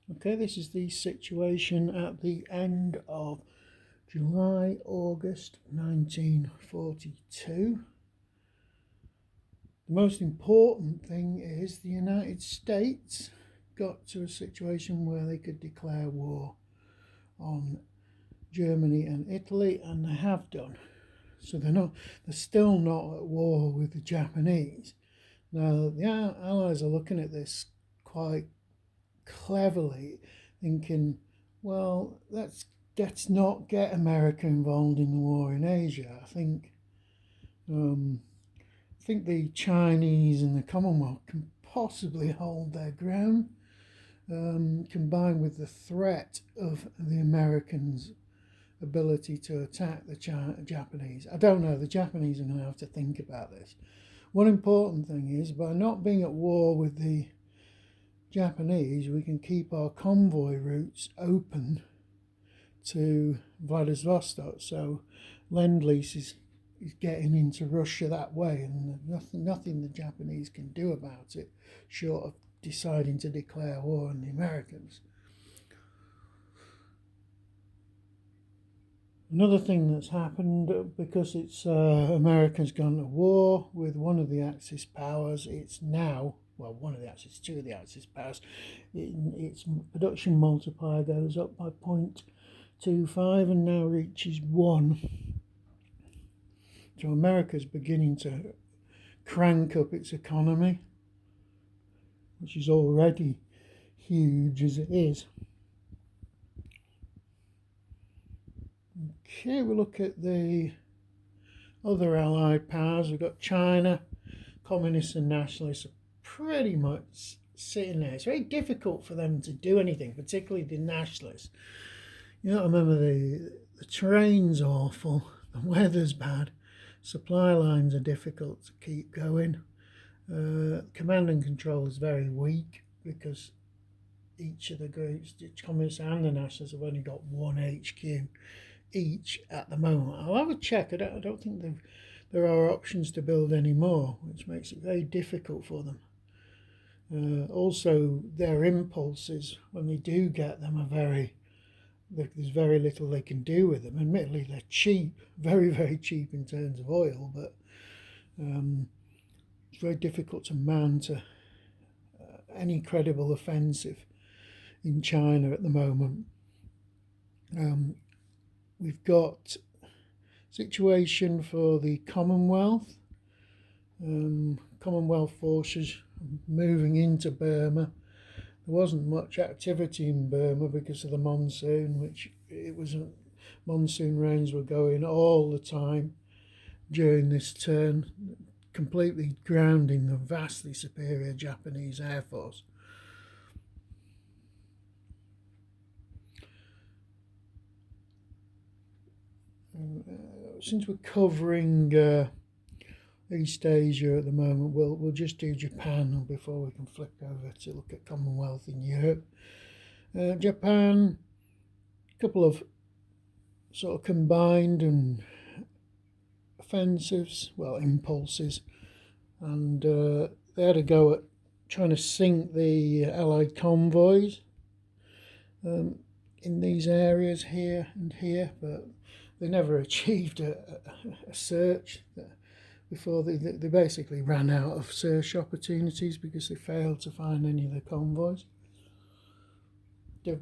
Okay, this is the situation at the end of July, August 1942. The most important thing is the United States got to a situation where they could declare war on Germany and Italy, and they have done. So they're still not at war with the Japanese. Now the Allies are looking at this quite cleverly, thinking, well, let's not get America involved in the war in Asia. I think the Chinese and the Commonwealth can possibly hold their ground, combined with the threat of the Americans' ability to attack the Japanese. I don't know. The Japanese are going to have to think about this. One important thing is, by not being at war with the Japanese, we can keep our convoy routes open to Vladivostok. So Lend-Lease is getting into Russia that way, and nothing the Japanese can do about it, short of deciding to declare war on the Americans. Another thing that's happened, because it's America's gone to war with one of the Axis powers, it's now, well, one of the Axis, two of the Axis powers, its production multiplier goes up by 0.25 and now reaches 1. So America's beginning to crank up its economy, which is already huge as it is. Okay, we'll look at the other Allied powers. We've got China. Communists and nationalists are pretty much sitting there. It's very difficult for them to do anything, particularly the nationalists. You know, remember the terrain's awful, the weather's bad, supply lines are difficult to keep going. Command and control is very weak because each of the groups, the communists and the nationalists, have only got one HQ each at the moment. I'll have a check. I don't think there are options to build any more, which makes it very difficult for them. Also, their impulses, when they do get them, there's very little they can do with them. Admittedly, they're cheap, very, very cheap in terms of oil, but it's very difficult to mount any credible offensive in China at the moment. We've got situation for the Commonwealth. Commonwealth forces moving into Burma. There wasn't much activity in Burma because of the monsoon, monsoon rains were going all the time during this turn, completely grounding the vastly superior Japanese Air Force. Since we're covering East Asia at the moment, we'll just do Japan before we can flip over to look at Commonwealth in Europe. Japan, a couple of sort of combined and offensives, well, impulses, and they had a go at trying to sink the Allied convoys in these areas here and here, but they never achieved a search. Before they basically ran out of search opportunities because they failed to find any of the convoys. They've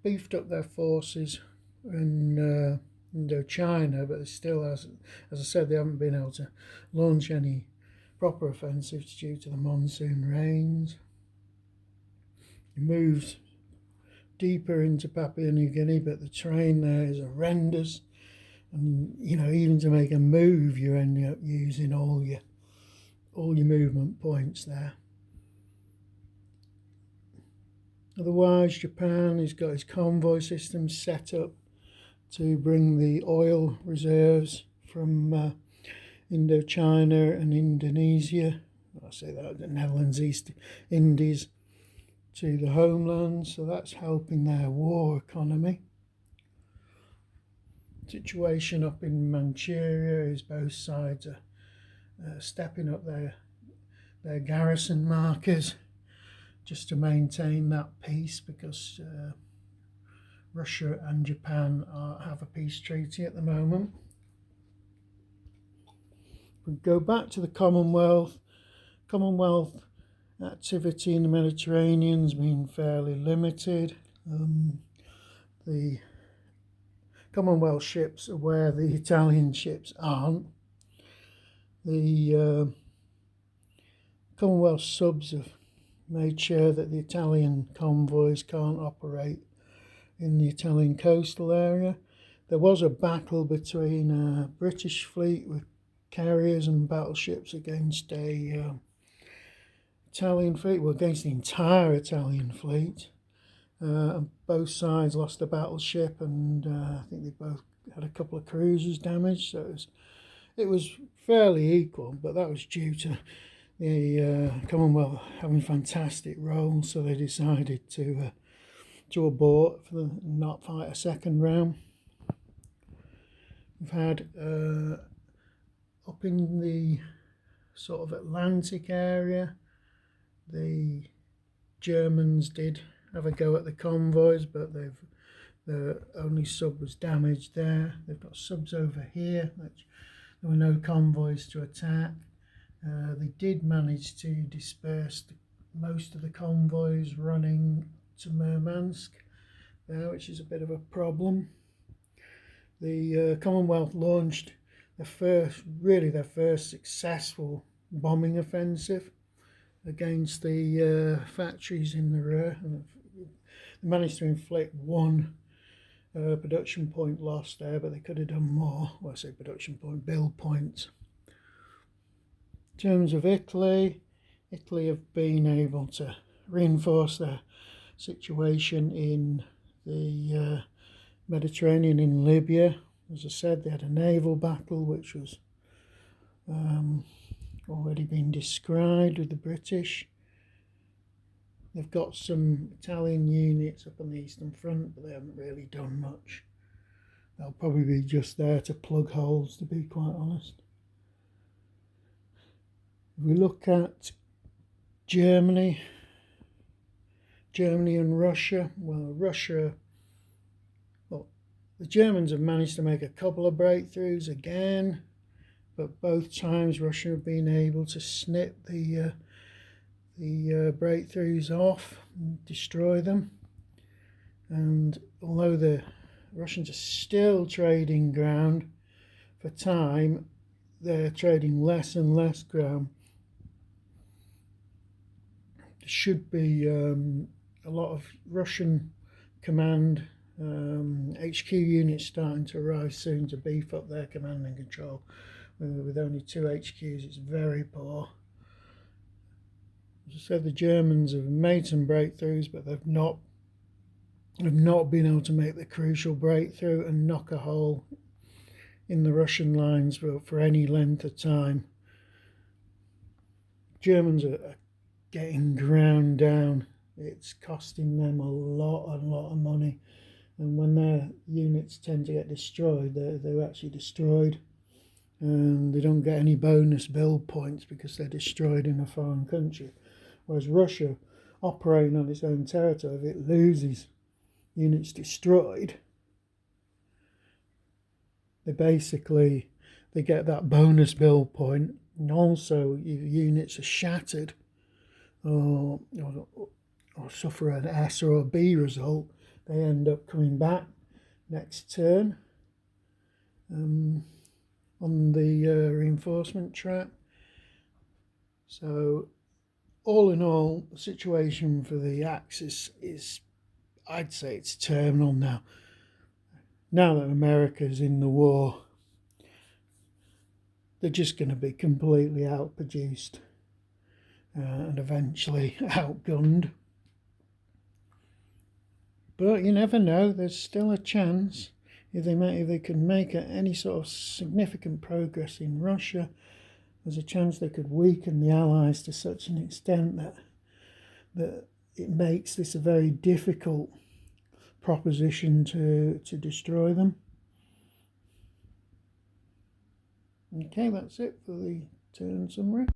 beefed up their forces in Indochina, but they still, as I said, they haven't been able to launch any proper offensives due to the monsoon rains. They moved deeper into Papua New Guinea, but the terrain there is horrendous. And even to make a move, you end up using all your movement points there. Otherwise, Japan has got its convoy system set up to bring the oil reserves from Indochina and Indonesia, I say that, the Netherlands, East Indies, to the homeland. So that's helping their war economy. Situation up in Manchuria is both sides are stepping up their garrison markers just to maintain that peace, because Russia and Japan have a peace treaty at the moment. We go back to the Commonwealth. Commonwealth activity in the Mediterranean's been fairly limited. The Commonwealth ships are where the Italian ships aren't. The Commonwealth subs have made sure that the Italian convoys can't operate in the Italian coastal area. There was a battle between a British fleet with carriers and battleships against a Italian fleet, well, against the entire Italian fleet. Both sides lost a battleship, and I think they both had a couple of cruisers damaged, so it was fairly equal, but that was due to the Commonwealth having fantastic rolls, so they decided to abort and not fight a second round. We've had up in the sort of Atlantic area, the Germans did have a go at the convoys, but the only sub was damaged there. They've got subs over here, which there were no convoys to attack. They did manage to disperse most of the convoys running to Murmansk there, which is a bit of a problem. The Commonwealth launched their first successful bombing offensive against the factories in the rear, and they managed to inflict one production point loss there, but they could have done more. Well, I say production point, build points. In terms of Italy have been able to reinforce their situation in the Mediterranean, in Libya. As I said, they had a naval battle which was already been described with the British. They've got some Italian units up on the Eastern Front, but they haven't really done much. They'll probably be just there to plug holes, to be quite honest. If we look at Germany and Russia, the Germans have managed to make a couple of breakthroughs again, but both times Russia have been able to snip the breakthroughs off and destroy them. And although the Russians are still trading ground for time, they're trading less and less ground. There should be a lot of Russian command HQ units starting to arrive soon to beef up their command and control. With only 2 HQs, it's very poor. As I said, the Germans have made some breakthroughs, but they've not been able to make the crucial breakthrough and knock a hole in the Russian lines for any length of time. Germans are getting ground down. It's costing them a lot of money, and when their units tend to get destroyed, they're actually destroyed, and they don't get any bonus build points because they're destroyed in a foreign country. Whereas Russia, operating on its own territory, if it loses units destroyed, they get that bonus build point, and also if units are shattered or suffer an S or a B result, they end up coming back next turn on the reinforcement track. So all in all, the situation for the Axis is, I'd say it's terminal now. Now that America's in the war, they're just going to be completely outproduced and eventually outgunned. But you never know, there's still a chance. If they can make any sort of significant progress in Russia, there's a chance they could weaken the Allies to such an extent that it makes this a very difficult proposition to destroy them. Okay, that's it for the turn summary.